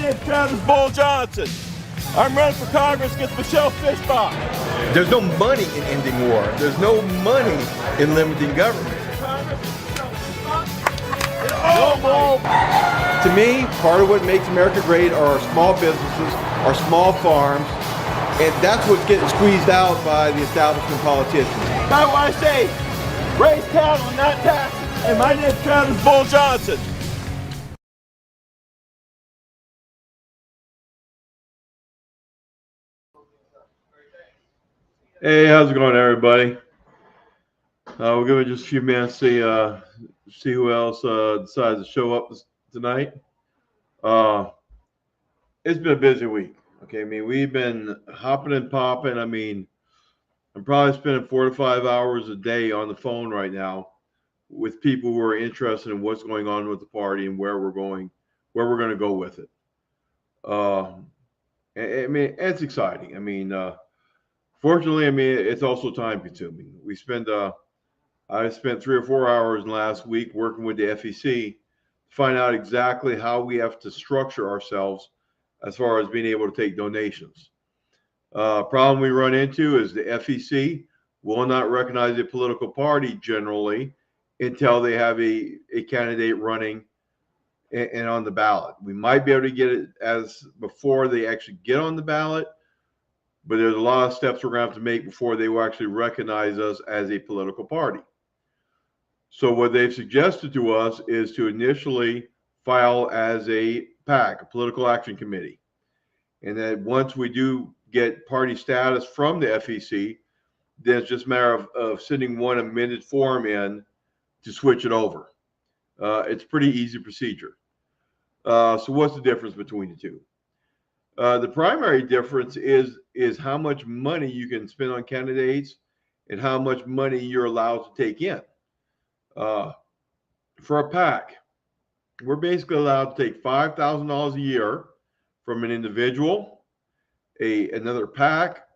name's Travis Bull Johnson. I'm running for Congress against Michelle Fischbach. There's no money in ending war. There's no money in limiting government. To me, part of what makes America great are our small businesses, our small farms, and that's what's getting squeezed out by the establishment politicians. That's why I say, raise cattle and not taxes. And my name's Travis Bull Johnson. Hey, how's it going, everybody? We'll give it just a few minutes to see who else decides to show up tonight. It's been a busy week. Okay, I mean, we've been hopping and popping. I mean, I'm probably spending 4 to 5 hours a day on the phone right now with people who are interested in what's going on with the party and where we're going to go with it. I mean, it's exciting. I mean, fortunately, I mean, it's also time consuming. I spent 3 or 4 hours last week working with the FEC to find out exactly how we have to structure ourselves as far as being able to take donations. Problem we run into is the FEC will not recognize a political party generally until they have a candidate running and on the ballot. We might be able to get it as before they actually get on the ballot, but there's a lot of steps we're going to have to make before they will actually recognize us as a political party. So what they've suggested to us is to initially file as a PAC, a political action committee. And that once we do get party status from the FEC, then it's just a matter of sending one amended form in to switch it over. It's a pretty easy procedure. So what's the difference between the two? The primary difference is how much money you can spend on candidates and how much money you're allowed to take in. For a PAC, we're basically allowed to take $5,000 a year from an individual, another PAC,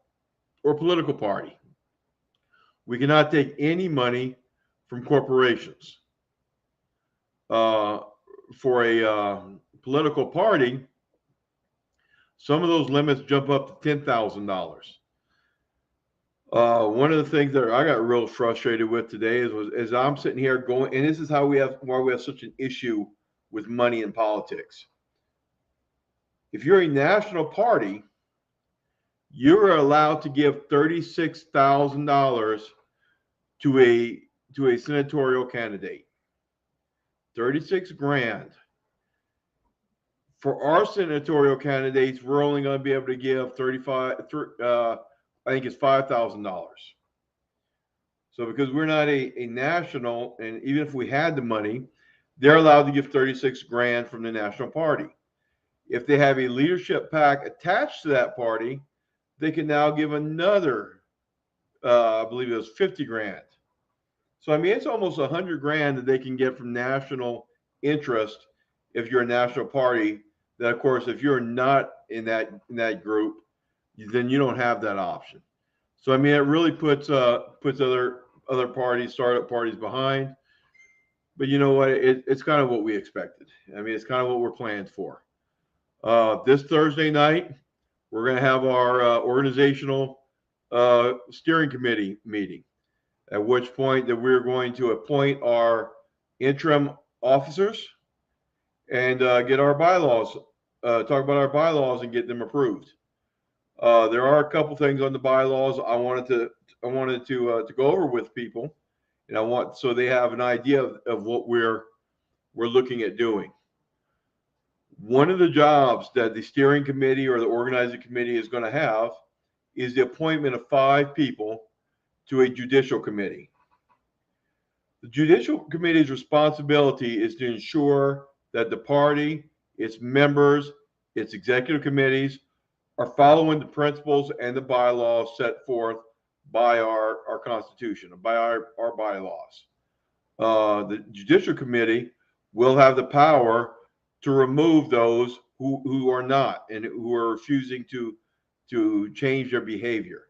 or political party. We cannot take any money from corporations. For a political party, some of those limits jump up to $10,000. One of the things that I got real frustrated with today is I'm sitting here going, and this is why we have such an issue with money in politics. If you're a national party, you're allowed to give $36,000 to a senatorial candidate. 36 grand. For our senatorial candidates, we're only going to be able to give I think it's $5,000. So because we're not a national, and even if we had the money, they're allowed to give 36 grand from the national party. If they have a leadership PAC attached to that party, they can now give another, I believe it was 50 grand. So, I mean, it's almost 100 grand that they can get from national interest if you're a national party. That, of course, if you're not in that group, then you don't have that option. So, I mean, it really puts other parties, startup parties behind. But you know what? It's kind of what we expected. I mean, it's kind of what we're planned for. This Thursday night, we're going to have our organizational steering committee meeting, at which point that we're going to appoint our interim officers and get our bylaws, talk about our bylaws and get them approved. There are a couple things on the bylaws I wanted to go over with people, and so they have an idea of what we're looking at doing. One of the jobs that the steering committee or the organizing committee is going to have is the appointment of 5 people to a judicial committee. The judicial committee's responsibility is to ensure that the party, its members, its executive committees are following the principles and the bylaws set forth by our Constitution, by our bylaws. The Judicial Committee will have the power to remove those who are not and who are refusing to change their behavior.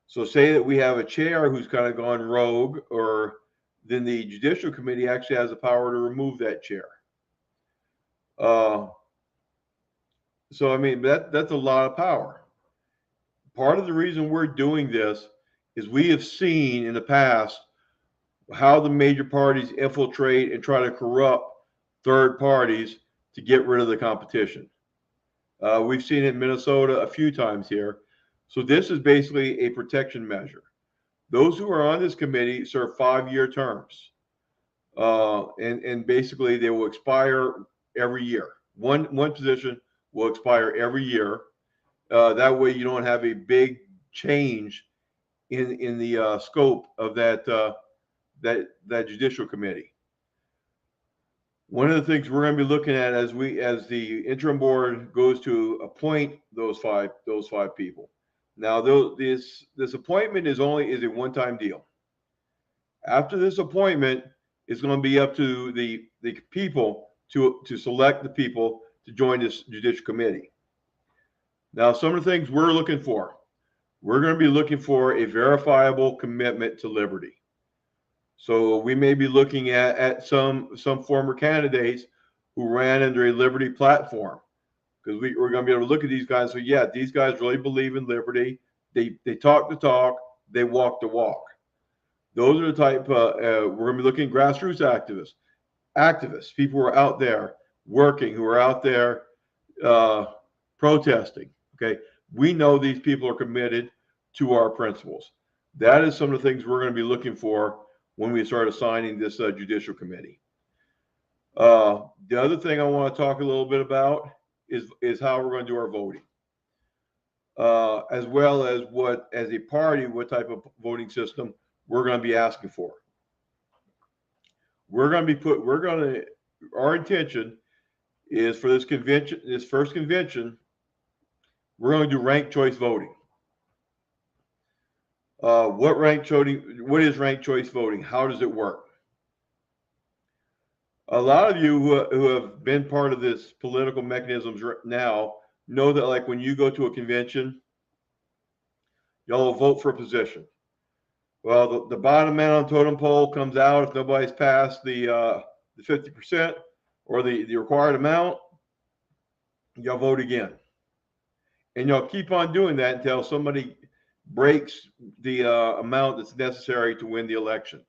So say that we have a chair who's kind of gone rogue, or then the Judicial Committee actually has the power to remove that chair. So I mean, that's a lot of power. Part of the reason we're doing this is we have seen in the past how the major parties infiltrate and try to corrupt third parties to get rid of the competition. We've seen it in Minnesota a few times here. So this is basically a protection measure. Those who are on this committee serve 5-year terms. And basically they will expire every year. One position will expire every year. That way you don't have a big change in the scope of that judicial committee. One of the things we're going to be looking at as the interim board goes to appoint those five people. Now, this appointment is a one-time deal. After this appointment, it's going to be up to the people to select the people to join this judicial committee. Now, some of the things we're looking for. We're going to be looking for a verifiable commitment to liberty. So we may be looking at some former candidates who ran under a liberty platform, because we're going to be able to look at these guys. So yeah, these guys really believe in liberty. They talk the talk. They walk the walk. Those are the type. We're going to be looking at grassroots activists, people who are out there working, who are out there protesting. Okay, we know these people are committed to our principles. That is some of the things we're going to be looking for when we start assigning this judicial committee. The other thing I want to talk a little bit about is how we're going to do our voting, as well as as a party, what type of voting system we're going to be asking for. Our intention is for this first convention, we're going to do ranked choice voting. What is ranked choice voting? How does it work? A lot of you who have been part of this political mechanisms now know that, like, when you go to a convention, y'all will vote for a position. Well, the bottom man on the totem pole comes out if nobody's passed the 50% or the required amount. Y'all vote again, and y'all keep on doing that until somebody breaks the amount that's necessary to win the election.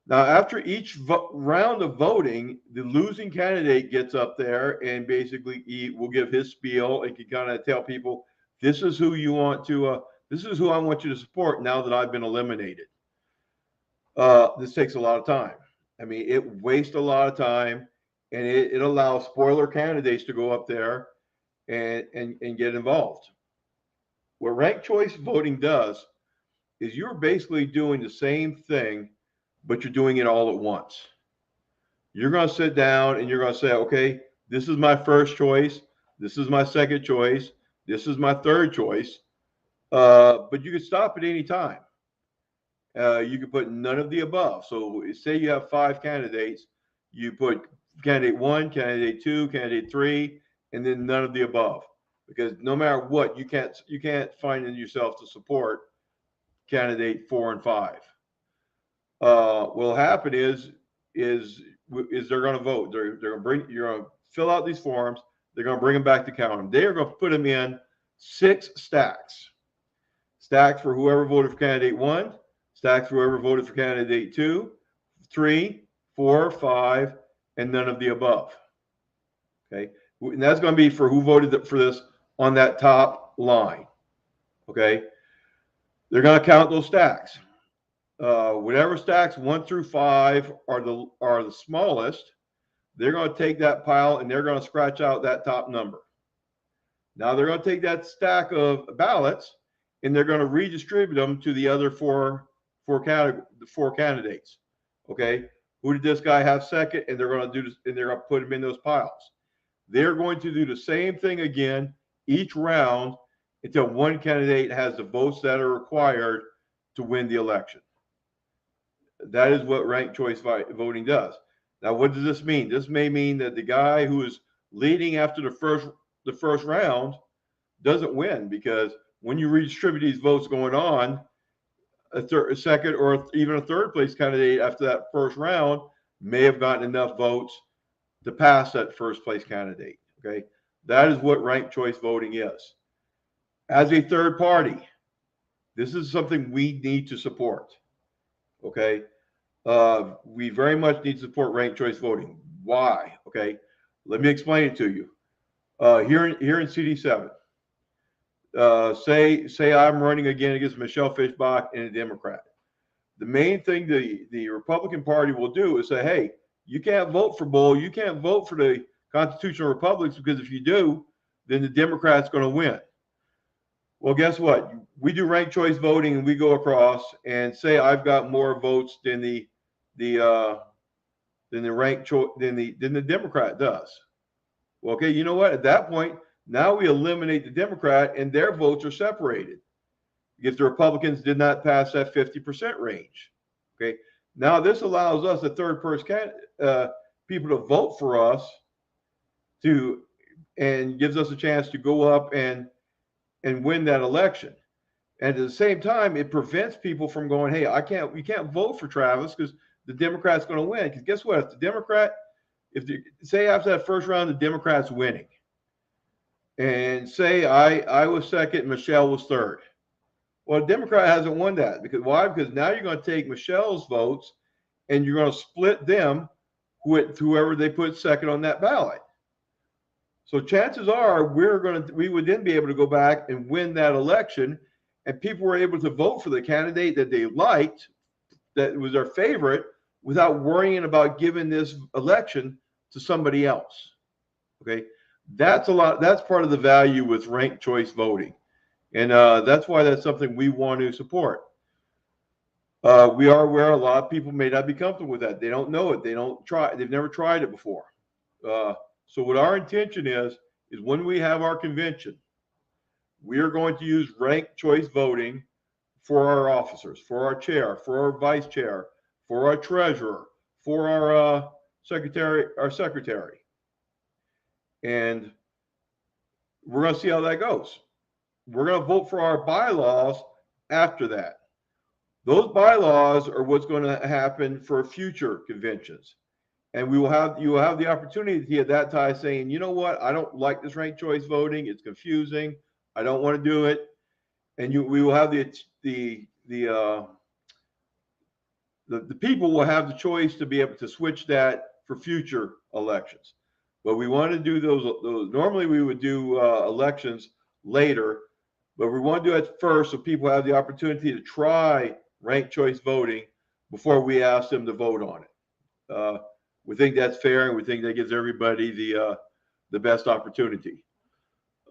Now, after each round of voting, the losing candidate gets up there and basically will give his spiel and can kind of tell people, this is who you want to, this is who I want you to support now that I've been eliminated. This takes a lot of time. I mean, it wastes a lot of time, and it allows spoiler candidates to go up there and get involved. What ranked choice voting does is you're basically doing the same thing, but you're doing it all at once. You're going to sit down and you're going to say, okay, this is my first choice. This is my second choice. This is my third choice. But you can stop at any time. You can put none of the above. So say you have 5 candidates, you put candidate 1, candidate 2, candidate 3, and then none of the above. Because no matter what, you can't find in yourself to support candidate 4 and 5. What'll happen is they're going to vote. You're going to fill out these forms. They're going to bring them back to count them. They are going to put them in 6 stacks. Stacks for whoever voted for candidate 1, stacks for whoever voted for candidate 2, 3, 4, 5, and none of the above. Okay, and that's going to be for who voted for this on that top line. Okay, they're going to count those stacks. Whatever stacks 1 through 5 are the smallest, they're going to take that pile and they're going to scratch out that top number. Now they're going to take that stack of ballots and they're going to redistribute them to the other four candidates. Okay, who did this guy have second? And they're going to do this, and they're going to put them in those piles. They're going to do the same thing again each round until one candidate has the votes that are required to win the election. That is what ranked choice voting does. Now, what does this mean? This may mean that the guy who is leading after the first round doesn't win, because when you redistribute these votes going on, a second or even a third place candidate after that first round may have gotten enough votes to pass that first place candidate. Okay, That is what ranked choice voting is. As a third party, this is something we need to support. Okay. We very much need to support ranked choice voting. Why? Okay. Let me explain it to you. Here in CD7, say I'm running again against Michelle Fischbach and a Democrat. The main thing the Republican Party will do is say, hey, you can't vote for Bull. You can't vote for the constitutional republics, because if you do, then the Democrat's going to win. Well, guess what? We do ranked choice voting, and we go across and say I've got more votes than the ranked choice than the Democrat does. Well, okay, you know what? At that point, now we eliminate the Democrat, and their votes are separated if the Republicans did not pass that 50% range. Okay, now this allows us, the third person people to vote for us and gives us a chance to go up and win that election. And at the same time, it prevents people from going, hey, we can't vote for Travis because the Democrat's going to win. Because guess what? Say after that first round, the Democrat's winning, and say I was second, Michelle was third. Well, the Democrat hasn't won that. Because why? Because now you're going to take Michelle's votes and you're going to split them with whoever they put second on that ballot. So chances are we would then be able to go back and win that election, and people were able to vote for the candidate that they liked, that was their favorite, without worrying about giving this election to somebody else. Okay, that's part of the value with ranked choice voting, and that's why that's something we want to support. We are aware a lot of people may not be comfortable with that. They don't know it. They've never tried it before. So what our intention is when we have our convention, we are going to use ranked choice voting for our officers, for our chair, for our vice chair, for our treasurer, for our secretary. And we're going to see how that goes. We're going to vote for our bylaws after that. Those bylaws are what's going to happen for future conventions. And you will have the opportunity at that time saying, you know what, I don't like this ranked choice voting. It's confusing. I don't want to do it. And we will have the people will have the choice to be able to switch that for future elections. But we want to do those. Normally we would do elections later, but we want to do it first so people have the opportunity to try ranked choice voting before we ask them to vote on it. We think that's fair, and we think that gives everybody the best opportunity.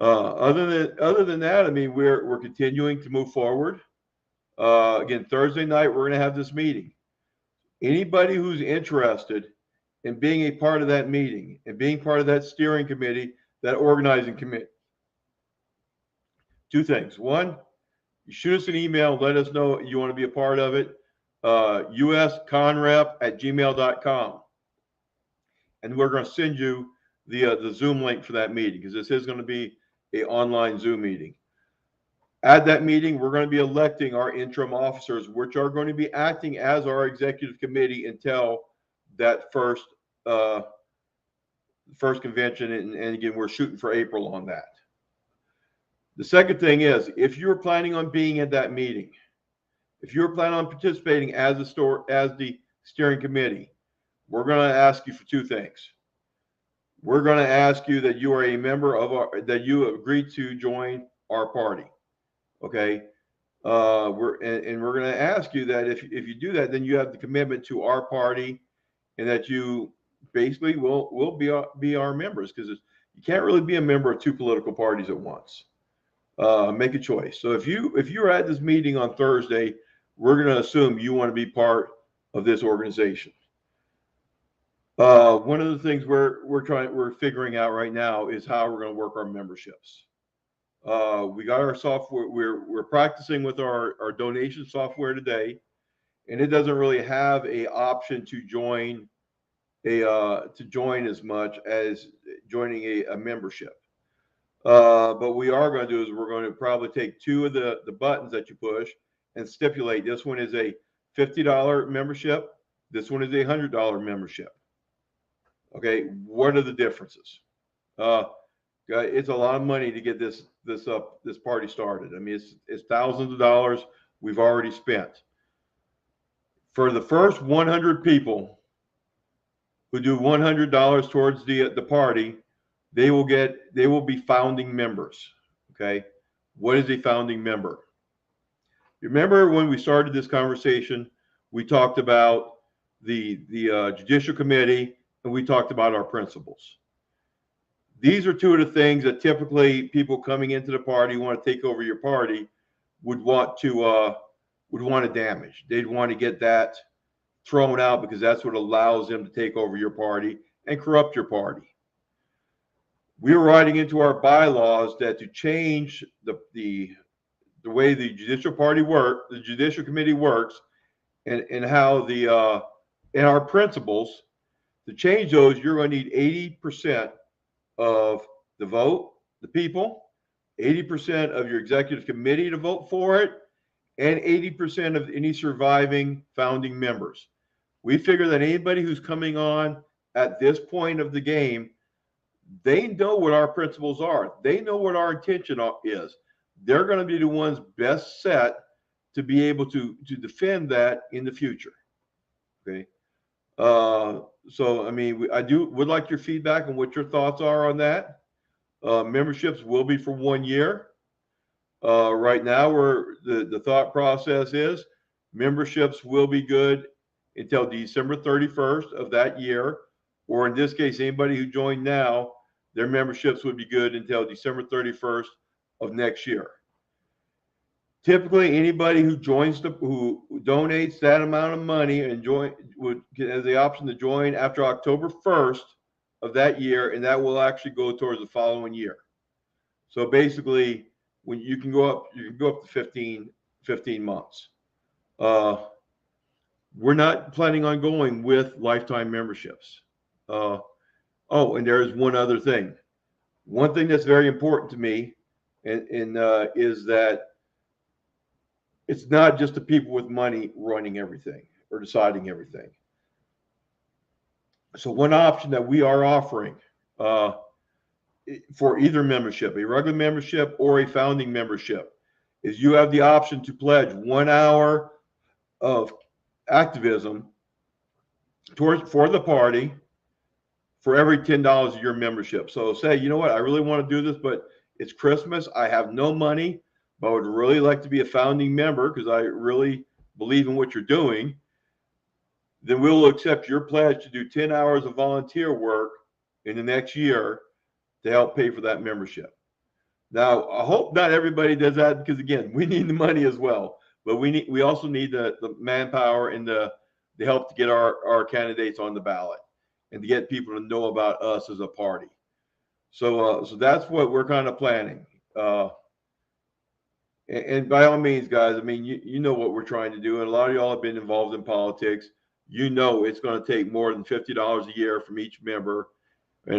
Other than that, I mean, we're continuing to move forward. Again, Thursday night we're going to have this meeting. Anybody who's interested in being a part of that meeting and being part of that steering committee, that organizing committee, two things. One, you shoot us an email, let us know you want to be a part of it. usconrep@gmail.com. And we're going to send you the Zoom link for that meeting, because this is going to be an online Zoom meeting. At that meeting, we're going to be electing our interim officers, which are going to be acting as our executive committee until that first convention. And again, we're shooting for April on that. The second thing is, if you're planning on being at that meeting, if you're planning on participating as the steering committee, we're going to ask you for two things. We're going to ask you that you are a member of that you agreed to join our party. Okay. We're going to ask you that if you do that, then you have the commitment to our party, and that you basically will be our members, because you can't really be a member of two political parties at once. Make a choice. So if you're at this meeting on Thursday, we're going to assume you want to be part of this organization. One of the things we're figuring out right now is how we're going to work our memberships. We got our software. We're practicing with our donation software today, and it doesn't really have a option to join as much as joining a membership. But what we are going to do is we're going to probably take two of the buttons that you push and stipulate this one is a $50 membership. This one is a $100 membership. Okay, what are the differences? It's a lot of money to get this party started. I mean, it's thousands of dollars we've already spent. For the first 100 people who do $100 towards the party, they will be founding members. Okay, what is a founding member? You remember when we started this conversation, we talked about the Judicial Committee, and we talked about our principles. These are two of the things that typically people coming into the party who want to take over your party would want to damage. They'd want to get that thrown out because that's what allows them to take over your party and corrupt your party. We were writing into our bylaws that to change the way the Judicial Committee works, and how and our principles, to change those, you're going to need 80% of the vote, the people, 80% of your executive committee to vote for it, and 80% of any surviving founding members. We figure that anybody who's coming on at this point of the game, they know what our principles are. They know what our intention is. They're going to be the ones best set to be able to defend that in the future. Okay. So, I mean, would like your feedback on what your thoughts are on that. Memberships will be for 1 year. Right now, the thought process is memberships will be good until December 31st of that year, or in this case, anybody who joined now, their memberships would be good until December 31st of next year. Typically, anybody who donates that amount of money and has the option to join after October 1st of that year, and that will actually go towards the following year. So basically, when you can go up to 15 months. We're not planning on going with lifetime memberships. And there's one other thing. One thing that's very important to me, and is that it's not just the people with money running everything or deciding everything. So one option that we are offering for either membership, a regular membership or a founding membership, is you have the option to pledge 1 hour of activism for the party for every $10 of your membership. So say, you know what, I really want to do this, but it's Christmas. I have no money, but I would really like to be a founding member because I really believe in what you're doing. Then we'll accept your pledge to do 10 hours of volunteer work in the next year to help pay for that membership. Now, I hope not everybody does that because, again, we need the money as well. But we also need the manpower and the help to get our candidates on the ballot and to get people to know about us as a party. So that's what we're kind of planning. And by all means, guys, I mean, you know what we're trying to do. And a lot of y'all have been involved in politics. You know it's going to take more than $50 a year from each member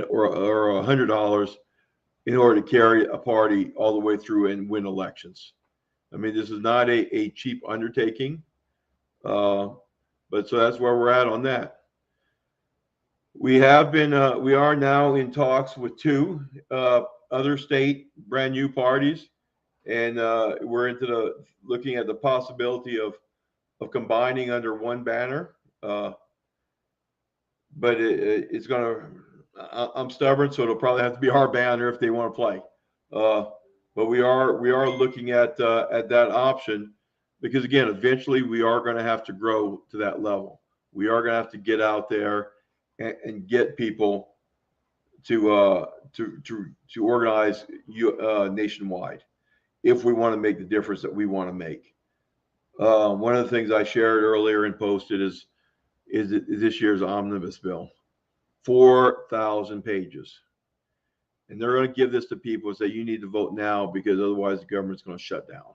or $100 in order to carry a party all the way through and win elections. I mean, this is not a cheap undertaking. But so that's where we're at on that. We are now in talks with 2 other state brand new parties. And we're looking at the possibility of combining under one banner. But it's going to, I'm stubborn, so it'll probably have to be our banner if they want to play. But we are looking at that option because, again, eventually we are going to have to grow to that level. We are going to have to get out there and get people to organize nationwide if we want to make the difference that we want to make. One of the things I shared earlier and posted is this year's omnibus bill, 4,000 pages. And they're going to give this to people and say, you need to vote now because otherwise the government's going to shut down.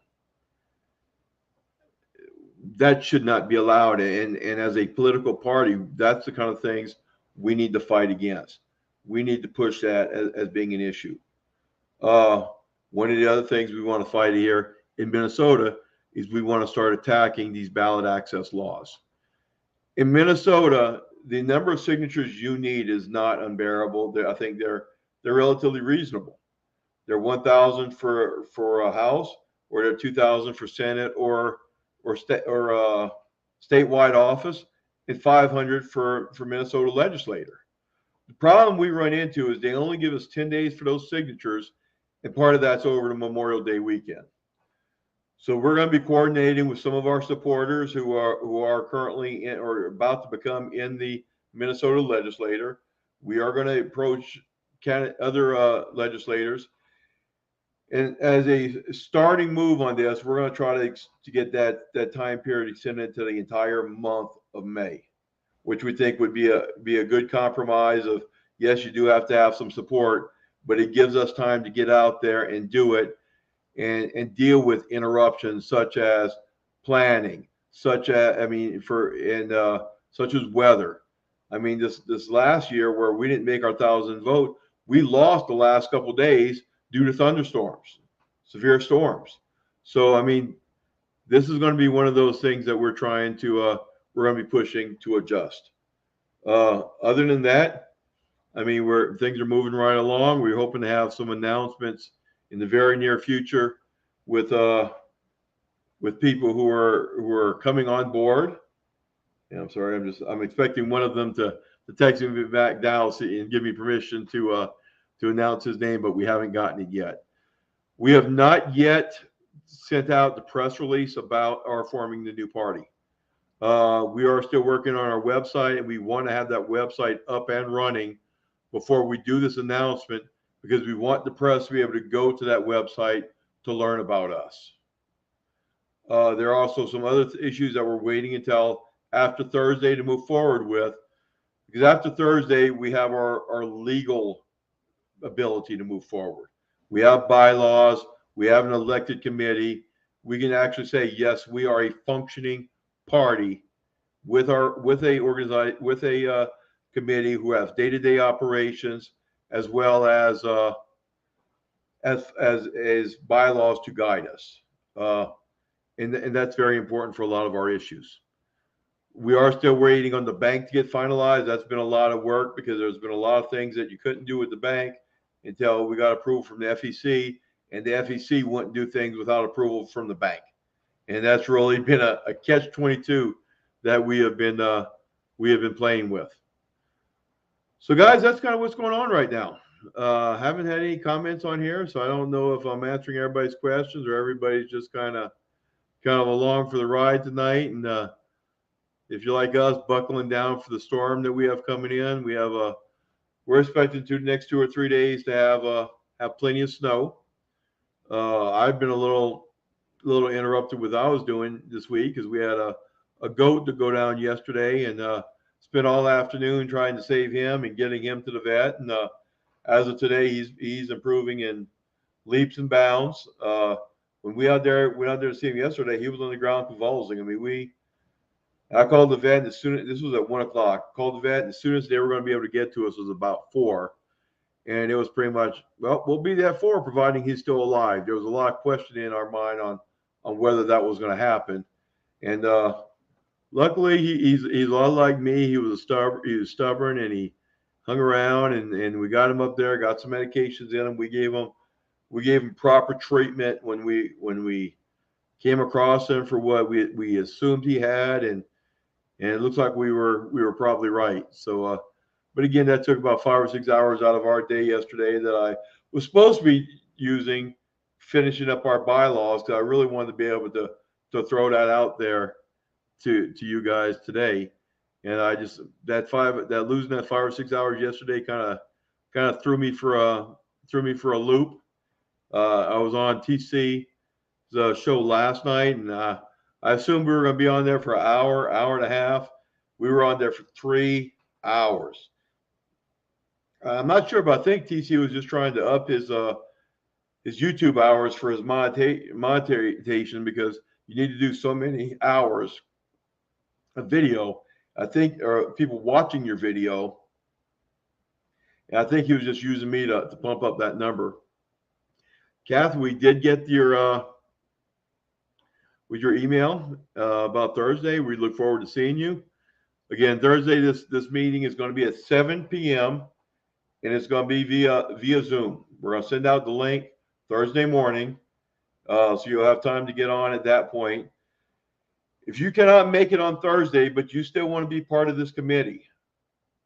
That should not be allowed. And as a political party, that's the kind of things we need to fight against. We need to push that as being an issue. One of the other things we want to fight here in Minnesota is we want to start attacking these ballot access laws. In Minnesota, the number of signatures you need is not unbearable. I think they're they're relatively reasonable. They're 1,000 for a House, or they're 2,000 for Senate or statewide office, and 500 for Minnesota legislator. The problem we run into is they only give us 10 days for those signatures, and part of that's over the Memorial Day weekend. So we're going to be coordinating with some of our supporters who are currently in or about to become in the Minnesota legislature. We are going to approach other legislators, and as a starting move on this, we're going to try to get that time period extended to the entire month of May, which we think would be a good compromise of, yes, you do have to have some support, but it gives us time to get out there and do it and deal with interruptions such as planning, such as weather. I mean, this last year where we didn't make our 1,000 vote, we lost the last couple of days due to thunderstorms, severe storms. So, I mean, this is going to be one of those things that we're going to be pushing to adjust. Other than that, I mean, things are moving right along. We're hoping to have some announcements in the very near future with people who are coming on board. And I'm sorry, I'm expecting one of them to text me back down and give me permission to announce his name, but we haven't gotten it yet. We have not yet sent out the press release about our forming the new party. We are still working on our website, and we want to have that website up and running before we do this announcement, because we want the press to be able to go to that website to learn about us. There are also some other issues that we're waiting until after Thursday to move forward with, because after Thursday, we have our legal ability to move forward. We have bylaws, we have an elected committee. We can actually say, yes, we are a functioning party with a committee who has day-to-day operations, as well as bylaws to guide us, and that's very important for a lot of our issues. We are still waiting on the bank to get finalized. That's been a lot of work, because there's been a lot of things that you couldn't do with the bank until we got approval from the FEC, and the FEC wouldn't do things without approval from the bank, and that's really been a catch-22 that we have been playing with. So, guys, that's kind of what's going on right now. Haven't had any comments on here, so I don't know if I'm answering everybody's questions or everybody's just kind of along for the ride tonight. And if you're like us, buckling down for the storm that we have coming in, we're expecting the next 2 or 3 days to have plenty of snow. I've been a little interrupted with what I was doing this week, because we had a goat to go down yesterday, and spent all afternoon trying to save him and getting him to the vet. And as of today, he's improving in leaps and bounds. When we went out there to see him yesterday, he was on the ground convulsing. I mean, I called the vet, and this was at 1 o'clock. Called the vet, and as soon as they were going to be able to get to us was about 4. And it was pretty much, well, we'll be there at 4, providing he's still alive. There was a lot of questioning in our mind on whether that was going to happen. And luckily, he's a lot like me. He was stubborn, and he hung around, and we got him up there, got some medications in him. We gave him proper treatment when we came across him for what we assumed he had, and it looks like we were probably right. So, but again, that took about 5 or 6 hours out of our day yesterday that I was supposed to be using finishing up our bylaws, because I really wanted to be able to throw that out there to you guys today. And I just losing that 5 or 6 hours yesterday kind of threw me for a loop. I was on TC's show last night, and I assumed we were going to be on there for an hour and a half. We were on there for 3 hours. I'm not sure, but I think TC was just trying to up his YouTube hours for his monetization, because you need to do so many hours of video, I think, or people watching your video. And I think he was just using me to pump up that number. Kathy, we did get your email about Thursday. We look forward to seeing you again Thursday. This meeting is going to be at 7 p.m. and it's going to be via Zoom. We're going to send out the link Thursday morning, so you'll have time to get on at that point. If you cannot make it on Thursday, but you still want to be part of this committee,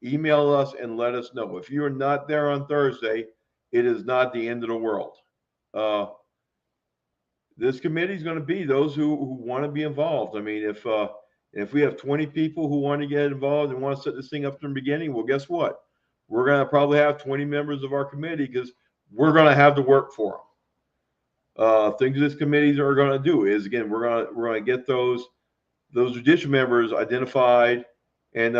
email us and let us know. If you are not there on Thursday, it is not the end of the world. This committee is going to be those who want to be involved. I mean, if we have 20 people who want to get involved and want to set this thing up from the beginning, well, guess what? We're going to probably have 20 members of our committee because we're going to have to work for them. Things this committees are going to do is, again, we're going to get those judicial members identified and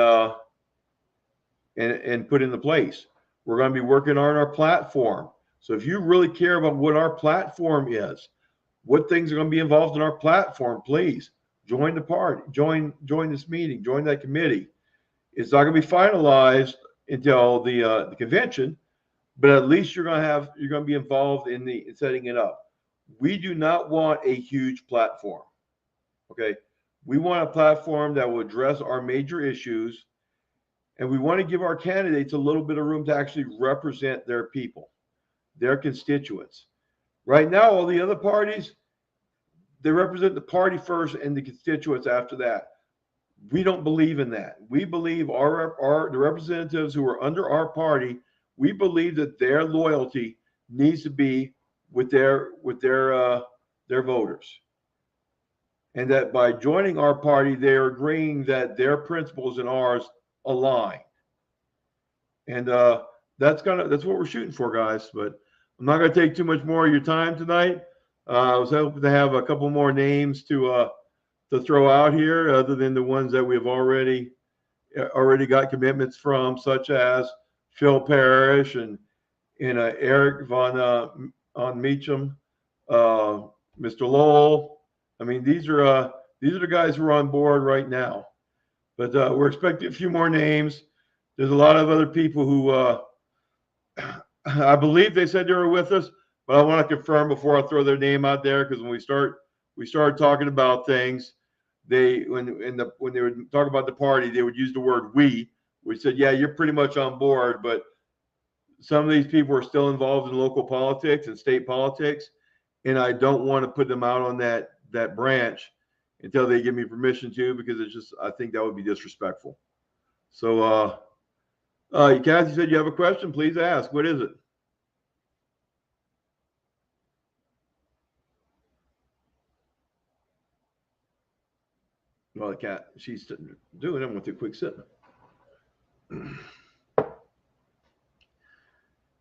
put into place. We're going to be working on our platform. So if you really care about what our platform is, what things are going to be involved in our platform, please join the party, join this meeting, join that committee. It's not going to be finalized until the convention, but at least you're going to be involved in setting it up. We do not want a huge platform. Okay. We want a platform that will address our major issues, and we want to give our candidates a little bit of room to actually represent their people, their constituents. Right now, all the other parties, they represent the party first and the constituents after that. We don't believe in that. We believe the representatives who are under our party, we believe that their loyalty needs to be with their voters. And that by joining our party, they're agreeing that their principles and ours align. And that's what we're shooting for, guys. But I'm not going to take too much more of your time tonight. I was hoping to have a couple more names to throw out here, other than the ones that we've already got commitments from, such as Phil Parrish and Eric von Meacham, Mr. Lowell. I mean, these are the guys who are on board right now. But we're expecting a few more names. There's a lot of other people who I believe they said they were with us, but I want to confirm before I throw their name out there, because when we started talking about things, when they would talk about the party, they would use the word we. We said, yeah, you're pretty much on board, but some of these people are still involved in local politics and state politics, and I don't want to put them out on that branch until they give me permission to, because I think that would be disrespectful. So, Kathy said you have a question. Please ask. What is it? Well, Kat, she's doing it with a quick sip.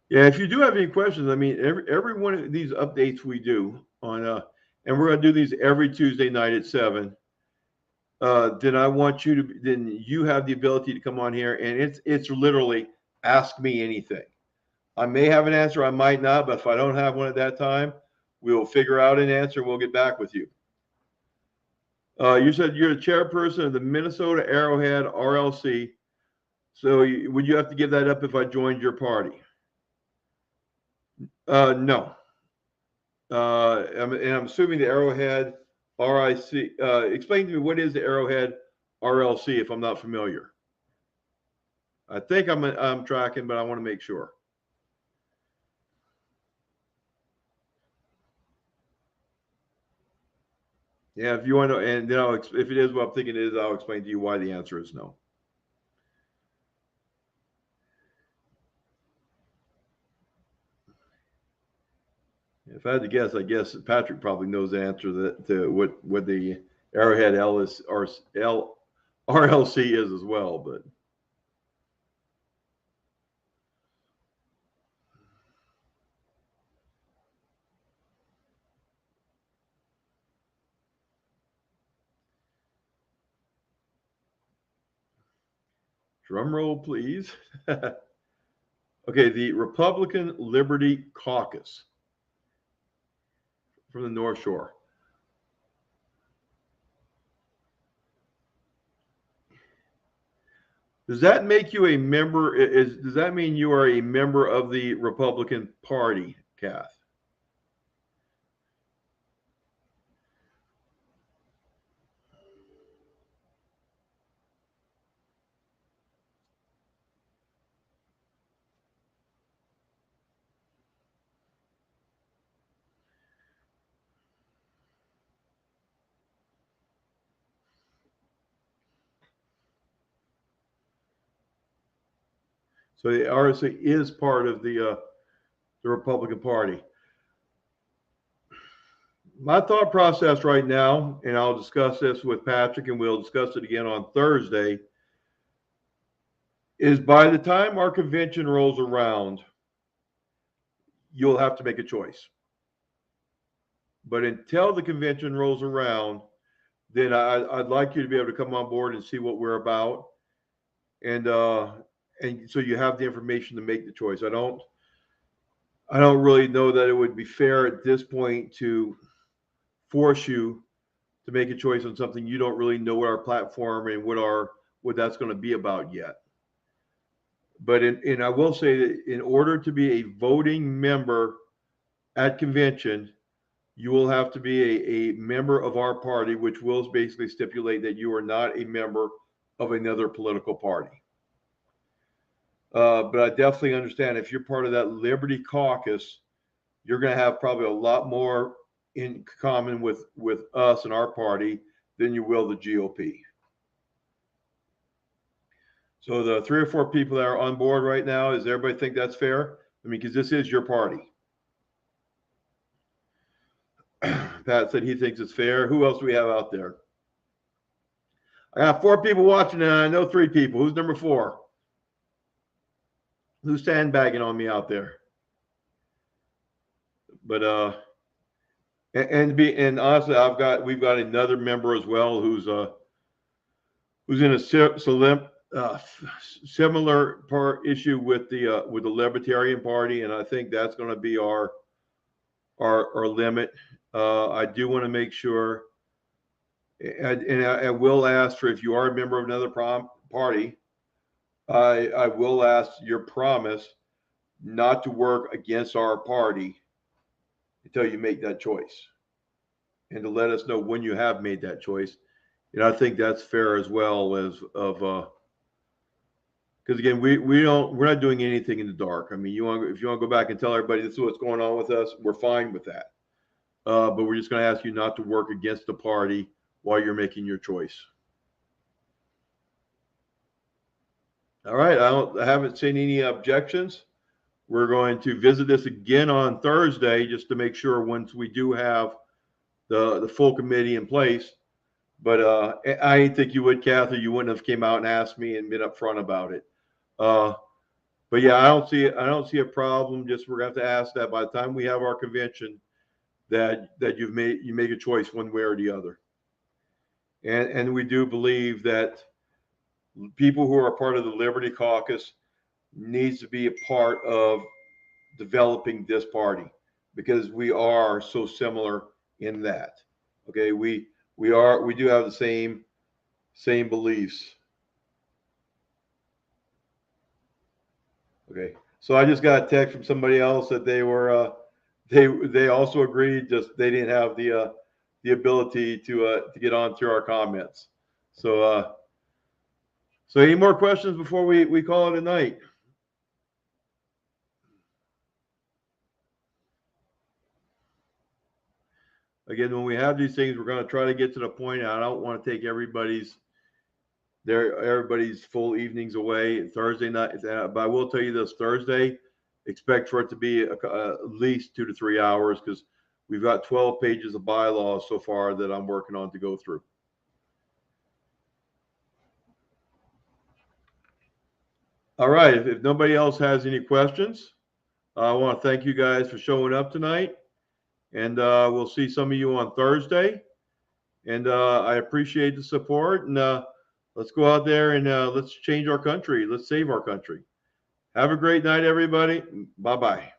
Yeah, if you do have any questions, I mean, every one of these updates we do on, and we're going to do these every Tuesday night at 7. Then you have the ability to come on here, and it's literally ask me anything. I may have an answer, I might not, but if I don't have one at that time, we'll figure out an answer. We'll get back with you. You said you're the chairperson of the Minnesota Arrowhead RLC. So would you have to give that up if I joined your party? No. I'm assuming the Arrowhead RIC. Explain to me, what is the Arrowhead RLC if I'm not familiar? I think I'm tracking, but I want to make sure. Yeah, if you want to, and then if it is what I'm thinking it is, I'll explain to you why the answer is no. If I had to guess, I guess Patrick probably knows the answer to what the Arrowhead RLC is as well, but. Drum roll, please. Okay, the Republican Liberty Caucus from the North Shore. Does that make you a member? Does that mean you are a member of the Republican Party, Kath? So the RSA is part of the Republican Party. My thought process right now, and I'll discuss this with Patrick, and we'll discuss it again on Thursday, is by the time our convention rolls around, you'll have to make a choice. But until the convention rolls around, then I'd like you to be able to come on board and see what we're about, and so you have the information to make the choice. I don't really know that it would be fair at this point to force you to make a choice on something you don't really know what our platform and what that's going to be about yet. But I will say that in order to be a voting member at convention, you will have to be a member of our party, which will basically stipulate that you are not a member of another political party. But I definitely understand if you're part of that Liberty Caucus, you're going to have probably a lot more in common with us and our party than you will the GOP. So the 3 or 4 people that are on board right now, does everybody think that's fair? I mean, because this is your party. Pat said he thinks it's fair. Who else do we have out there? I got 4 people watching, and I know 3 people. Who's number 4? Who's sandbagging on me out there? But and honestly, we've got another member as well who's in a similar part issue with the Libertarian Party, and I think that's going to be our limit. I do want to make sure, and I will ask for, if you are a member of another party, I will ask your promise not to work against our party until you make that choice, and to let us know when you have made that choice. And I think that's fair as well as because again, we're not doing anything in the dark. I mean, if you want to go back and tell everybody this is what's going on with us, we're fine with that. But we're just going to ask you not to work against the party while you're making your choice. All right, I haven't seen any objections. We're going to visit this again on Thursday just to make sure once we do have the full committee in place. But I didn't think you would, Kathy. You wouldn't have came out and asked me and been upfront about it. But yeah, I don't see a problem. Just we're going to have to ask that by the time we have our convention that you make a choice one way or the other. And we do believe that people who are part of the Liberty Caucus needs to be a part of developing this party, because we are so similar in that. Okay, we do have the same beliefs. Okay, so I just got a text from somebody else that they were they also agreed, just they didn't have the ability to get on through our comments. So any more questions before we call it a night? Again, when we have these things, we're going to try to get to the point. I don't want to take everybody's full evenings away Thursday night. But I will tell you this: Thursday, expect for it to be at least 2 to 3 hours, because we've got 12 pages of bylaws so far that I'm working on to go through. All right. If nobody else has any questions, I want to thank you guys for showing up tonight. And we'll see some of you on Thursday. And I appreciate the support. And let's go out there and let's change our country. Let's save our country. Have a great night, everybody. Bye-bye.